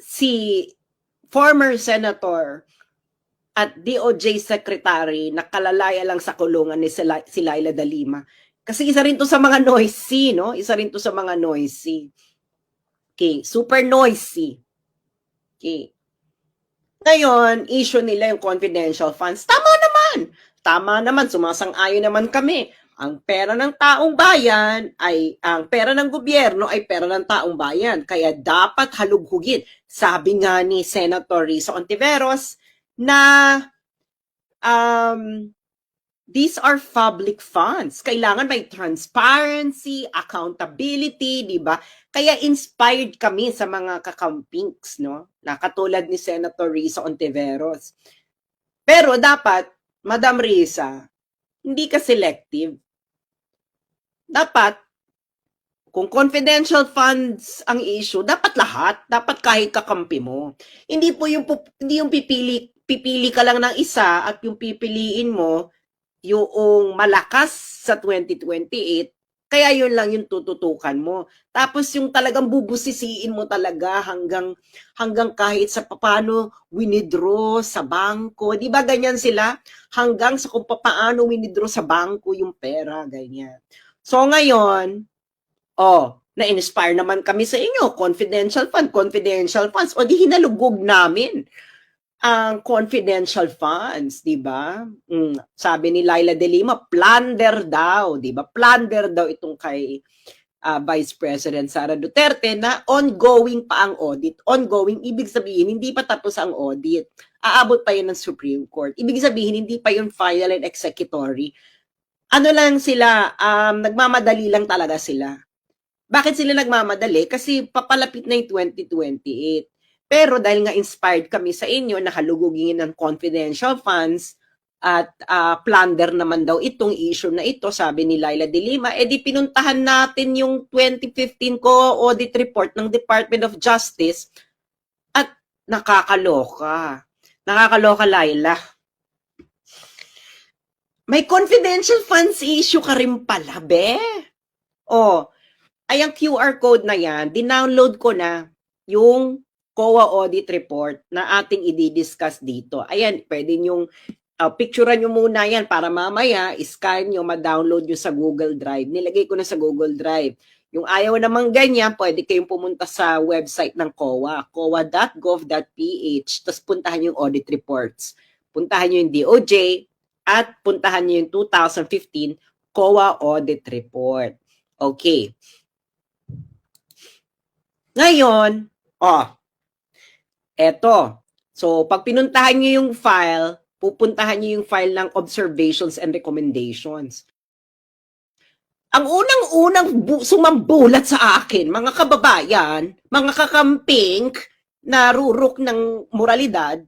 si former senator at DOJ secretary na kalalaya lang sa kulungan ni si Laila de Lima. Kasi isa rin to sa mga noisy, no? Isa rin to sa mga noisy. Okay, super noisy. Okay. Ngayon, issue nila yung confidential funds. Tama naman, sumasang-ayon naman kami. Ang pera ng taong bayan ang pera ng gobyerno ay pera ng taong bayan. Kaya dapat halughugin. Sabi nga ni Senator Risa Ontiveros na these are public funds. Kailangan may transparency, accountability, di ba? Kaya inspired kami sa mga kakampings, no? Na katulad ni Senator Risa Ontiveros. Pero dapat, Madam Risa, hindi ka selective. Dapat, kung confidential funds ang issue, dapat lahat, dapat kahit kakampi mo. Hindi yung pipili ka lang ng isa at yung pipiliin mo yung malakas sa 2028, kaya yun lang yung tututukan mo. Tapos yung talagang bubusisiin mo talaga hanggang kahit sa paano winidraw sa bangko. Di ba ganyan sila? Hanggang sa kung paano winidraw sa bangko yung pera, ganyan. So ngayon, na-inspire naman kami sa inyo, confidential funds, o di hinalugog namin ang confidential funds, di ba? Sabi ni Laila de Lima, plunder daw, di ba? Plunder daw itong kay Vice President Sara Duterte na ongoing pa ang audit. Ongoing, ibig sabihin, hindi pa tapos ang audit. Aabot pa yun ng Supreme Court. Ibig sabihin, hindi pa yun final and executory. Ano lang sila, nagmamadali lang talaga sila. Bakit sila nagmamadali? Kasi papalapit na yung 2028. Pero dahil nga inspired kami sa inyo na halugugin ng confidential funds at plunder naman daw itong issue na ito, sabi ni Laila de Lima, edi pinuntahan natin yung 2015 audit report ng Department of Justice at nakakaloka. Nakakaloka, Laila. May confidential funds issue ka rin pala, be. Ay ang QR code na yan, dinownload ko na yung COA audit report na ating i-discuss dito. Ayan, pwede nyong picturean nyo muna yan para mamaya, scan nyo, ma-download nyo sa Google Drive. Nilagay ko na sa Google Drive. Yung ayaw namang ganyan, pwede kayong pumunta sa website ng COA, coa.gov.ph, tapos puntahan yung audit reports. Puntahan nyo yung DOJ at puntahan nyo yung 2015 COA audit report. Okay. Ngayon, eto. So, pag pinuntahan nyo yung file, pupuntahan nyo yung file ng observations and recommendations. Ang unang-unang sumambulat sa akin, mga kababayan, mga kakamping, narurok ng moralidad,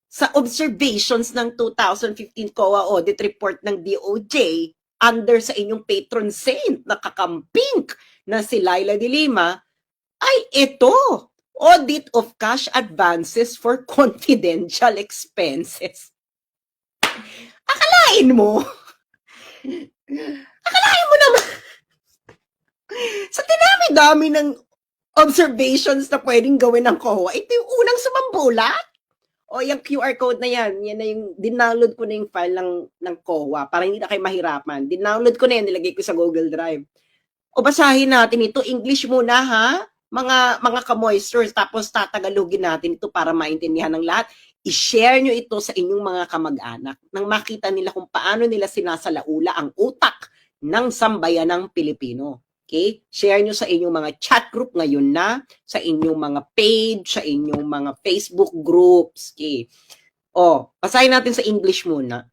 sa observations ng 2015 COA audit report ng DOJ under sa inyong patron saint na kakamping na si Laila de Lima, ay ito, audit of cash advances for confidential expenses. Akalain mo naman, sa tinami-dami ng observations na pwedeng gawin ng COA, ito yung unang sumambulat. Yung QR code na yan na yung, dinownload ko na yung file ng COA para hindi na kayo mahirapan. Dinownload ko na yan, nilagay ko sa Google Drive. Basahin natin ito, English muna ha, mga ka-moistures, tapos tatagalogin natin ito para maintindihan ng lahat. I-share nyo ito sa inyong mga kamag-anak nang makita nila kung paano nila sinasalaula ang utak ng sambayanang Pilipino. Okay? Share nyo sa inyong mga chat group ngayon na, sa inyong mga page, sa inyong mga Facebook groups. Okay? Basahin natin sa English muna.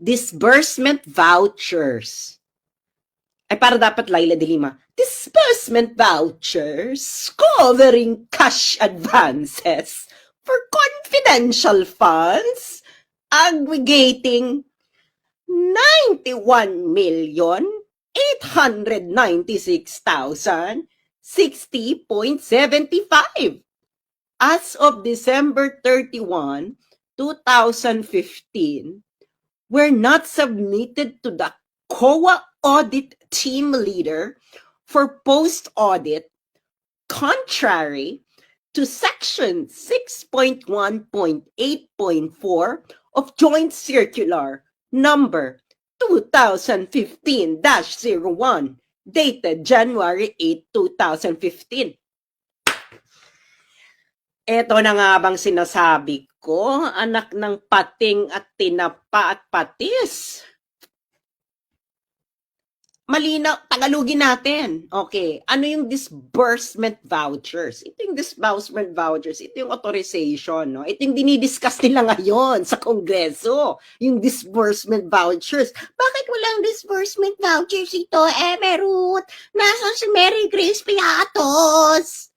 Disbursement vouchers. Ay, para dapat Laila de Lima. Disbursement vouchers covering cash advances for confidential funds aggregating 91,896,060.75 as of December 31, 2015 were not submitted to the COA audit team leader for post-audit, contrary to Section 6.1.8.4 of Joint Circular Number 2015-01, dated January 8, 2015. Ito na nga bang sinasabi ko, anak ng pating at tinapa at patis. Malinaw, Tagalogin natin. Okay, ano yung disbursement vouchers? Ito yung disbursement vouchers, ito yung authorization, no? Ito yung dinidiscuss nila ngayon sa Kongreso, yung disbursement vouchers. Bakit walang disbursement vouchers ito, Emerut? Nasa si Mary Grace Piatos?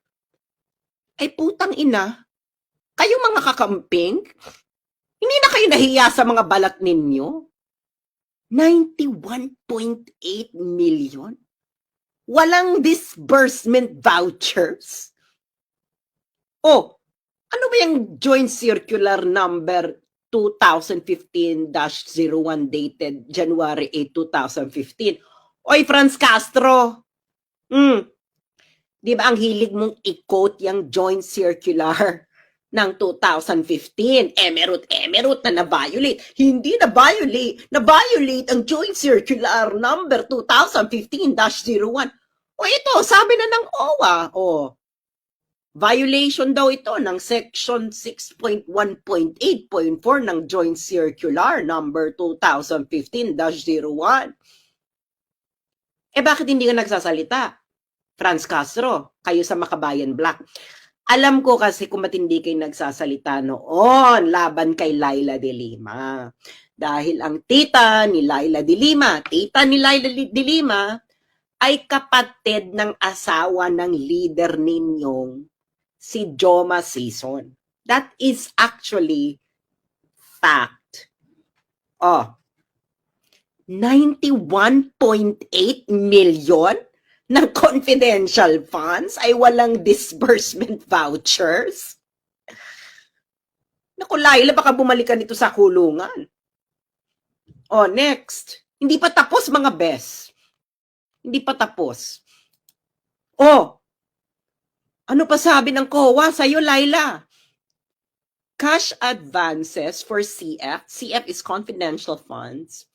Ay putang ina, kayong mga kakamping, hindi na kayo nahiya sa mga balat ninyo? 91.8 million? Walang disbursement vouchers? Oh, ano ba yung Joint Circular Number 2015-01 dated January 8, 2015? Oy, Franz Castro, di ba ang hilig mong i-quote yung Joint Circular ng 2015? Emerut na na-violate. Hindi na-violate. Na-violate ang Joint Circular Number 2015-01. O ito, sabi na ng OWA. O, violation daw ito ng Section 6.1.8.4 ng Joint Circular Number 2015-01. Bakit hindi ka nagsasalita? Franz Castro, kayo sa Makabayan Black. Alam ko kasi kung matindi kayo nagsasalita noon laban kay Laila de Lima. Dahil ang tita ni Laila de Lima ay kapatid ng asawa ng leader ninyong si Joma Sison. That is actually fact. 91.8 million ng confidential funds ay walang disbursement vouchers? Naku, Laila, baka bumalikan ito sa kulungan. Next. Hindi pa tapos, mga bes. Hindi pa tapos. Ano pa sabi ng COA sa'yo, Laila? Cash advances for CF is confidential funds,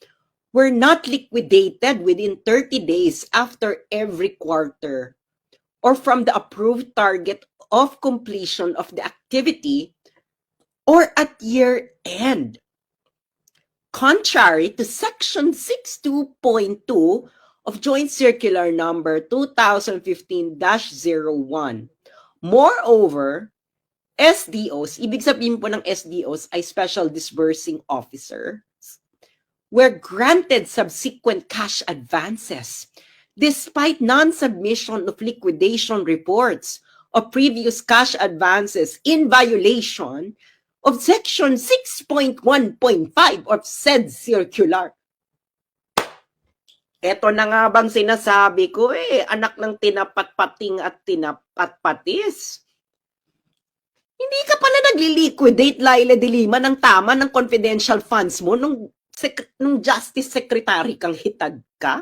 were not liquidated within 30 days after every quarter or from the approved target of completion of the activity or at year end. Contrary to Section 62.2 of Joint Circular Number 2015-01. Moreover, SDOs, ibig sabihin po ng SDOs ay Special Disbursing Officer, were granted subsequent cash advances despite non-submission of liquidation reports of previous cash advances in violation of Section 6.1.5 of said circular. Ito na nga bang sinasabi ko anak ng tinapatpating at tinapatpatis. Hindi ka pala nagli-liquidate, Laila de Lima, ng tama ng confidential funds mo nung Justice Secretary kang hitag ka?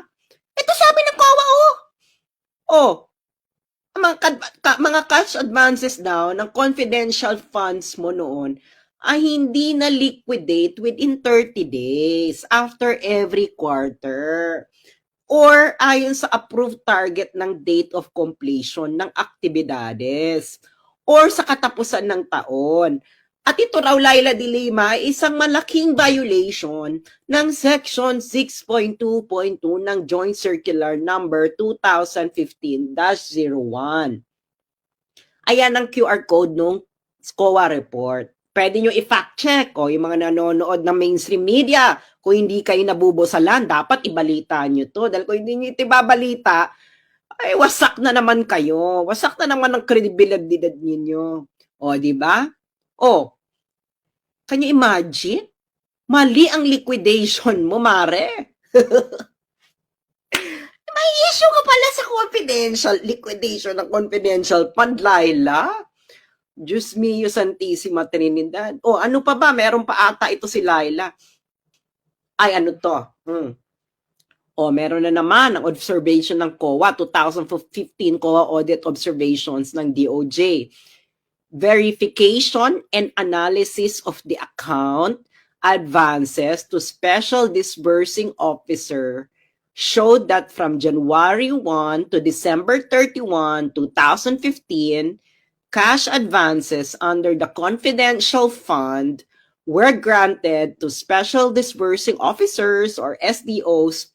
Ito sabi ng COA, mga cash advances daw ng confidential funds mo noon ay hindi na liquidate within 30 days after every quarter or ayon sa approved target ng date of completion ng aktibidades or sa katapusan ng taon. At ito raw, Laila de Lima, isang malaking violation ng Section 6.2.2 ng Joint Circular Number 2015-01. Ayan ang QR code ng COA report. Pwede nyo i-fact check yung mga nanonood ng mainstream media. Kung hindi kayo nabubusalan, dapat ibalita nyo to. Dahil kung hindi nyo ito ibabalita, ay wasak na naman kayo. Wasak na naman ang kredibilidad ninyo. Di ba? Can you imagine? Mali ang liquidation mo, Mare. May issue ka pala sa confidential liquidation ng confidential fund, Laila. Diyos mio, Santissima Trinidad. Ano pa ba? Meron pa ata ito si Laila. Ay, ano to? Meron na naman ang observation ng COA, 2015 COA audit observations ng DOJ. verification and analysis of the account advances to special disbursing officer showed that from January 1 to December 31, 2015, cash advances under the confidential fund were granted to special disbursing officers or SDOs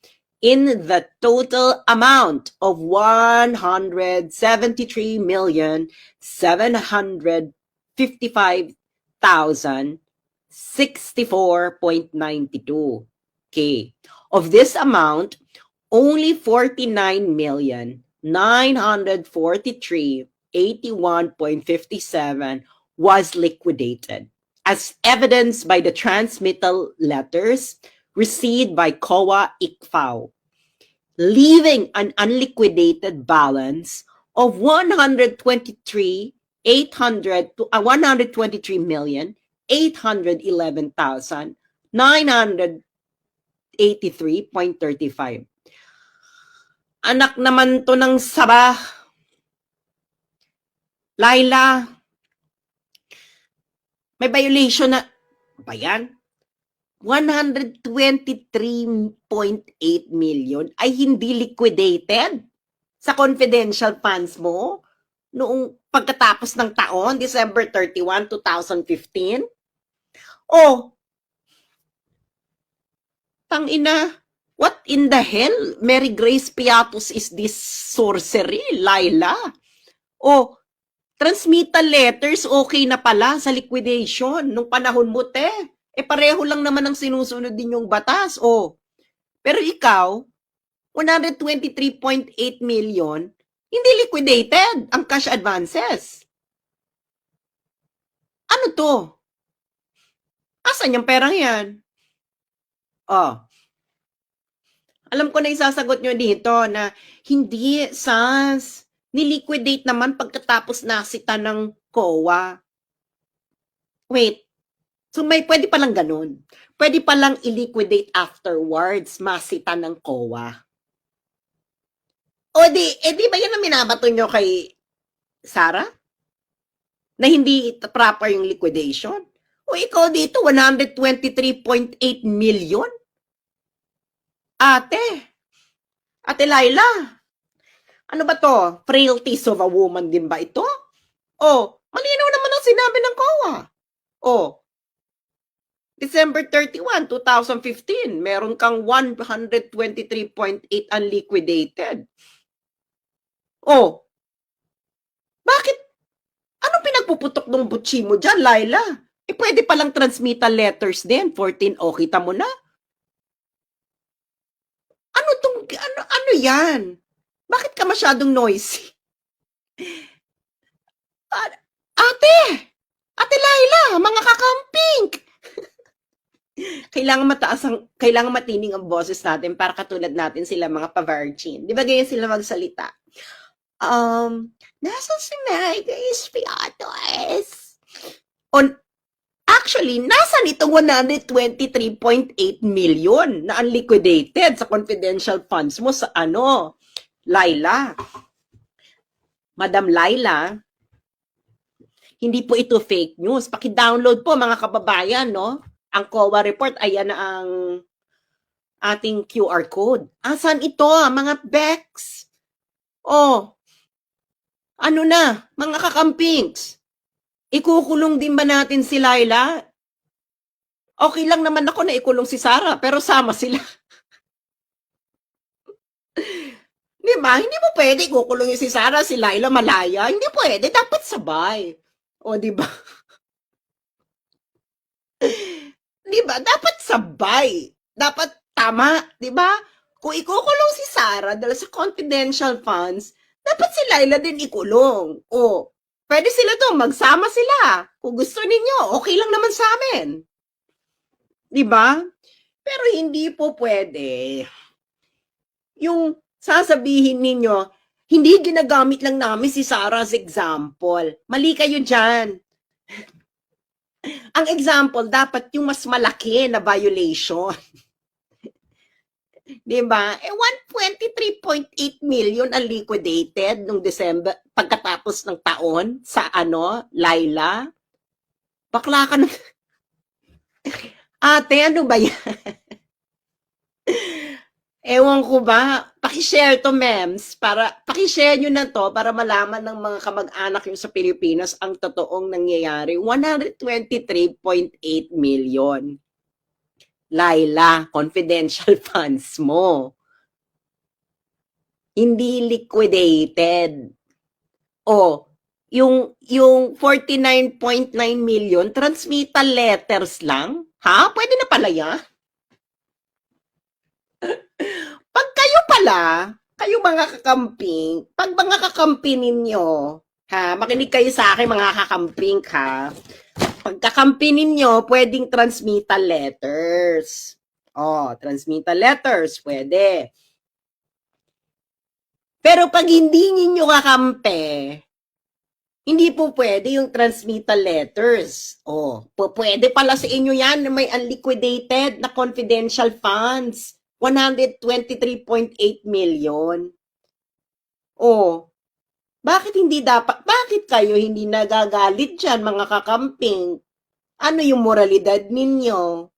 in the total amount of 173,755,064.92. Okay. Of this amount, only 49,943,81.57 was liquidated, as evidenced by the transmittal letters received by COA ICFAO, leaving an unliquidated balance of 123,811,983.35. Anak naman to ng saba. Laila, may violation na ba yan? 123.8 million ay hindi liquidated sa confidential funds mo noong pagkatapos ng taon, December 31, 2015? Oh, tangina, what in the hell, Mary Grace Piatos, is this sorcery, Laila? Oh, transmittal letters, okay na pala sa liquidation nung panahon mo, te. Pareho lang naman ang sinusunod din yung batas. Oh. Pero ikaw, 123.8 million, hindi liquidated ang cash advances. Ano to? Asan yung perang yan? Oh. Alam ko na isasagot nyo dito na hindi, Sans. Niliquidate naman pagkatapos nasita ng COA. Wait. So may pwede palang ganun. Pwede palang i-liquidate afterwards, masita ng COA. O di ba yan ang minabato nyo kay Sarah? Na hindi proper yung liquidation? O ikaw dito, 123.8 million? Ate Laila, ano ba to? Frailties of a woman din ba ito? O, malinaw naman ang sinabi ng COA. O, December 31, 2015, meron kang 123.8 unliquidated. Oh, bakit? Anong pinagpuputok ng butchi mo dyan, Laila? Pwede palang transmittal letters din. 14, kita mo na. Ano yan? Bakit ka masyadong noisy? Ate Laila, mga kakamping! Kailangan matining ang boses natin para katulad natin sila mga pa-virgin. Di ba ganyan sila magsalita? Nasaan si Mary Grace Piatos? Actually, nasan itong 123.8 million na unliquidated sa confidential funds mo sa Laila? Madam Laila, hindi po ito fake news. Paki-download po mga kababayan, no? Ang COA report, ayan na ang ating QR code. Asan ito, mga Bex? Ano na, mga kakampings? Ikukulong din ba natin si Laila? Okay lang naman ako na ikulong si Sarah, pero sama sila. Di ba? Hindi mo pwede ikukulong si Sarah, si Laila malaya. Hindi pwede, dapat sabay. Di ba? Di ba? Dapat sabay. Dapat tama, di ba? Kung ikukulong si Sarah dahil sa confidential funds, dapat si Laila din ikulong. Pwede sila magsama sila. Kung gusto ninyo, okay lang naman sa amin. Di ba? Pero hindi po pwede. Yung sasabihin ninyo, hindi ginagamit lang namin si Sarah as example. Mali kayo dyan. Ang example, dapat yung mas malaki na violation. 'Di ba? 123.8 million ang liquidated nung December pagkatapos ng taon sa Laila. Bakla ka na. Ate, ano ba yan? Ewan ko ba? Paki-share to, mems. Paki-share nyo na to para malaman ng mga kamag-anak nyo sa Pilipinas ang totoong nangyayari. 123.8 million. Laila, confidential funds mo. Hindi liquidated. O, yung 49.9 million, transmittal letters lang? Ha? Pwede na pala yan? Pag kayo mga kakamping, pag mga kakamping ninyo, makinig kayo sa akin mga kakamping, pag kakamping ninyo, pwedeng transmittal letters. Transmittal letters, pwede. Pero pag hindi ninyo kakampi, hindi po pwede yung transmittal letters. Pwede pala sa inyo yan na may unliquidated na confidential funds. 123.8 million. Bakit kayo hindi nagagalit dyan, mga kakamping? Ano yung moralidad ninyo?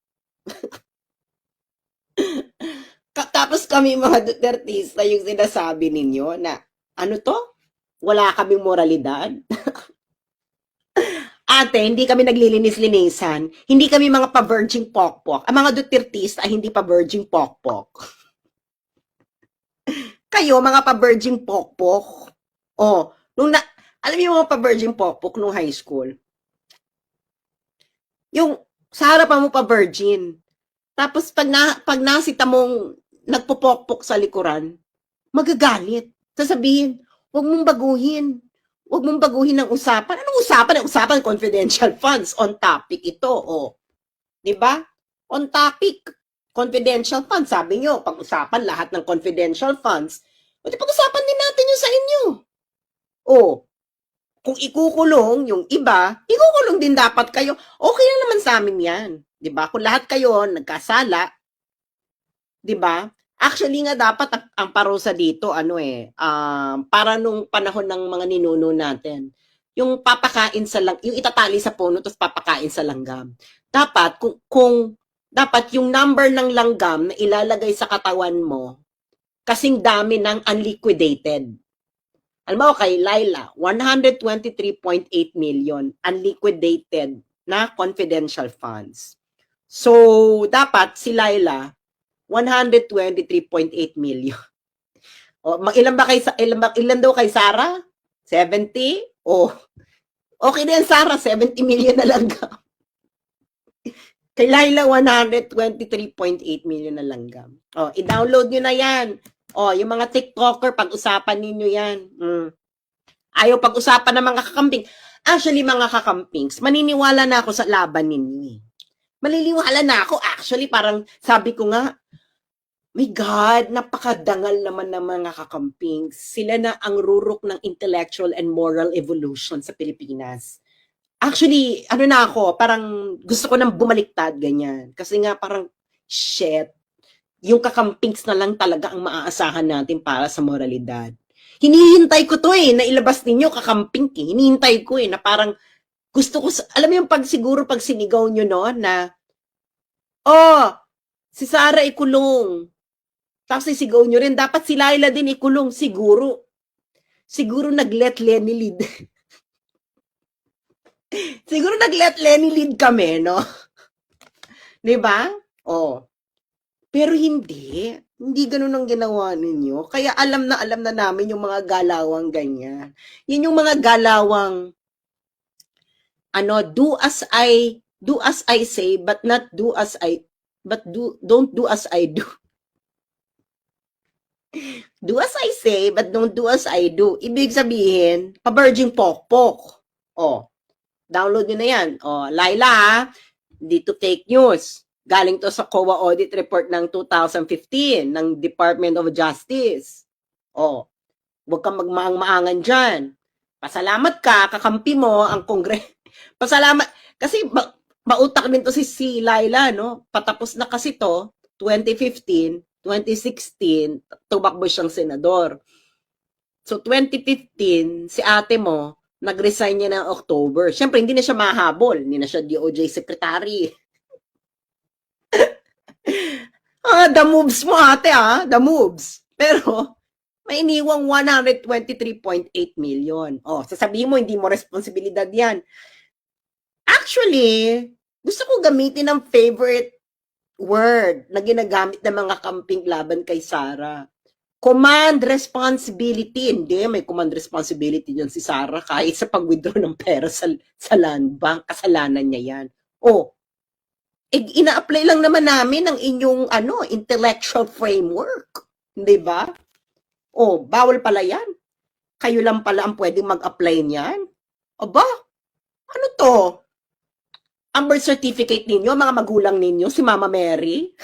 Tapos kami mga Dutertista yung sinasabi ninyo na, ano to? Wala kaming moralidad? Ate, hindi kami naglilinis-linisan. Hindi kami mga pa-virgin pokpok. Ang mga Dutertista ay hindi pa-virgin pokpok. Kayo, mga pa-virgin pokpok. Alam niyo yung mga pa-virgin pokpok nung high school? Yung sa harapan mo pa-virgin. Tapos pag nasita mong nagpupokpok sa likuran, magagalit. Sasabihin, huwag mong baguhin. Huwag mong baguhin ang usapan. Anong usapan? Ang usapan, confidential funds. On topic ito. Diba? On topic. Confidential funds. Sabi nyo, pag-usapan lahat ng confidential funds. Pag-usapan din natin yun sa inyo. Kung ikukulong yung iba, ikukulong din dapat kayo. Okay na naman sa amin yan. Diba? Kung lahat kayo nagkasala, diba? Actually nga dapat ang parusa dito para nung panahon ng mga ninuno natin. Yung papakain yung itatali sa puno tapos papakain sa langgam. Dapat dapat yung number ng langgam na ilalagay sa katawan mo kasing dami ng unliquidated. Alam mo kay Laila, 123.8 million unliquidated na confidential funds. So, dapat si Laila 123.8 million. Ilan daw kay Sarah? 70? Okay na yan, Sarah. 70 million na lang. Kay Laila, 123.8 million na langgam. I-download nyo na yan. Yung mga TikToker, pag-usapan ninyo yan. Ayaw pag-usapan ng mga kakamping. Actually, mga kakampings, maniniwala na ako sa laban ninyo. Maliliwala na ako. Actually, parang sabi ko nga, my God, napakadangal naman ng mga kakamping. Sila na ang rurok ng intellectual and moral evolution sa Pilipinas. Actually, parang gusto ko nang bumaliktad, ganyan. Kasi nga parang, shit, yung kakampings na lang talaga ang maaasahan natin para sa moralidad. Hinihintay ko to na ilabas ninyo kakamping. Hinihintay ko na parang, gusto ko, alam mo yung pag sinigaw nyo na, si Sarah ikulong. Tapos sisigaw nyo rin, dapat si Laila din ikulong. Siguro nag-let Lenny lead. Siguro nag-let Lenny lead kami, no? Diba? Pero hindi. Hindi ganun ang ginawa ninyo. Kaya alam na namin yung mga galawang ganyan. Yun yung mga galawang, do as I say, but not do as don't do as I do. Do as I say, but don't do as I do. Ibig sabihin, pa-virgin pokpok. Download nyo na yan. Laila, dito fake news. Galing to sa COA audit report ng 2015 ng Department of Justice. Huwag kang magmaang-maangan dyan. Pasalamat ka, kakampi mo ang Pasalamat. Kasi mautak din to si Laila, no? Patapos na kasi to, 2015, 2016, tumakbo siyang senador. So 2015, si ate mo, nag-resign niya ng October. Siyempre, hindi na siya mahabol. Hindi na siya DOJ secretary. The moves mo ate the moves. Pero, may iniwang 123.8 million. Sasabihin mo, hindi mo responsibilidad yan. Actually, gusto ko gamitin ang favorite word na ginagamit ng mga kamping laban kay Sara. Command responsibility. Hindi, may command responsibility dyan si Sara kahit sa pag-withdraw ng pera sa land bank. Kasalanan niya yan. Ina-apply lang naman namin ang inyong intellectual framework. Hindi ba? Bawal pala yan. Kayo lang pala ang pwedeng mag-apply niyan. Aba, ano to? Ang birth certificate ninyo, mga magulang ninyo, si Mama Mary?